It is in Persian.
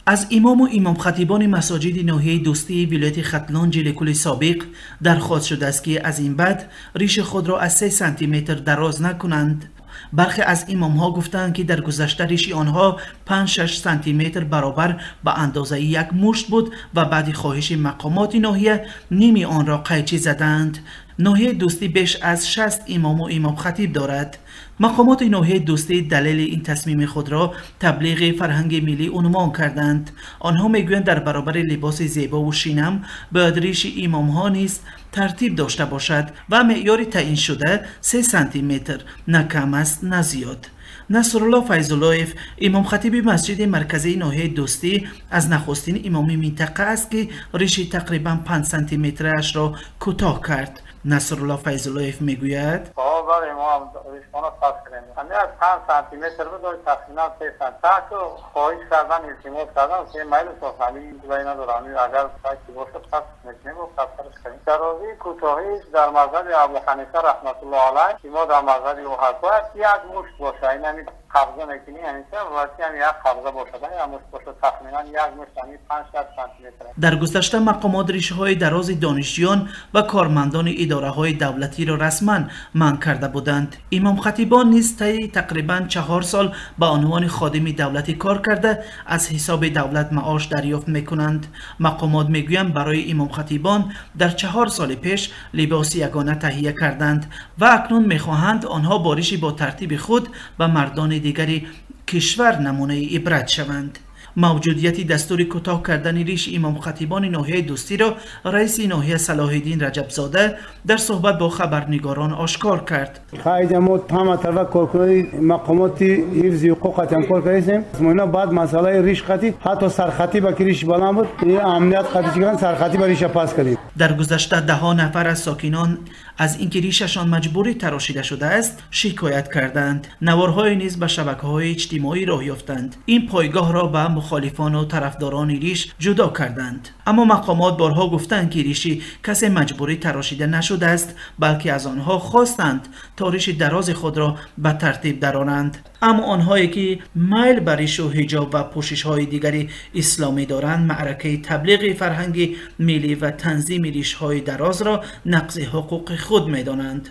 از امام و امام خطیبان مساجد ناحیه دوستی ولایت ختلان جلکل سابق درخواست شده است که از این بعد ریش خود را از 3 سانتی متر دراز نکنند. برخی از امام ها گفتند که در گذشته ریش آنها 5-6 سانتی متر برابر به اندازه یک مشت بود و بعد خواهش مقامات ناحیه نیمی آن را قیچی زدند. ناحیه دوستی بیش از 60 امام و امام خطیب دارد. مقامات ناحیه دوستی دلیل این تصمیم خود را تبلیغ فرهنگ ملی عنوان کردند. آنها میگویند در برابر لباس زیبا و شینم باید ریش امام ها نیز ترتیب داشته باشد و معیار تعیین شده 3 سانتی متر، نه کم است نه زیاد. نصرالله فیض‌اللهیف امام خطیب مسجد مرکزی ناحیه دوستی از نخستین امام منطقه است که ریش تقریبا 5 سانتی مترش را کوتاه کرد. نصرالله فیض‌اللهیف میگوید بله ما ریشمان را پس کردیم. همین از 5 سانتی متر بود و تقریبا 3 سانتی تحت خواهش کردن التماس کردن که میل سخنی جلوی ندارم اگر سایتی باشه پس میتونیم و پسرش کنیم. درازی کوتاهی در مذهب ابو حنیفه رحمت الله علیه که ما در مذهب او هست باید یک مشت باشه. این همین قبضه میکنی یعنی چه واسه هم یک قبضه باشه یا مشت باشه تقریبا یک مشت یعنی 5-6 سانتی متر. در گذشته مقامات ریشه های دراز دانشجویان و کارمندان اداره های دولتی را رسما منع کرده بودند. امام خطیبان نیز طی تقریبا 4 سال به عنوان خادم دولتی کار کرده از حساب دولت معاش دریافت میکنند. مقامات میگویند برای امام خطیبان در 4 سال پیش لباس یگانه تهیه کردند و اکنون میخواهند آنها باریشی با ترتیب خود به مردان دیگری کشور نمونه عبرت شوند. موجودیت دستور کوتاه کردن ریش امام خطیبان ناحیه دوستی را رئیس ناحیه صلاح الدین رجب زاده در صحبت با خبرنگاران آشکار کرد. خواهی ما تمام طرف کارکنان مقامات حفظ حقوق هم کار کردیم. ما بعد مسئله ریش خطی حتی سرخطی با ریش بلند بود امنیت خطی کردن سرخطی با ریش پاس کردیم. در گذشته 10 نفر از ساکنان از اینکه ریششان مجبوری تراشیده شده است شکایت کردند. نوارهای نیز به شبکه‌های اجتماعی راه یافتند. این پایگاه را به مخالفان و طرفداران ریش جدا کردند. اما مقامات بارها گفتند که ریشی کسی مجبوری تراشیده نشده است بلکه از آنها خواستند تا ریش دراز خود را به ترتیب درآورند. اما آنهایی که میل به ریش و حجاب و پوشش های دیگری اسلامی دارند معرکه تبلیغ فرهنگ ملی و تنظیم ریش های دراز را نقض حقوق خود می‌دانند.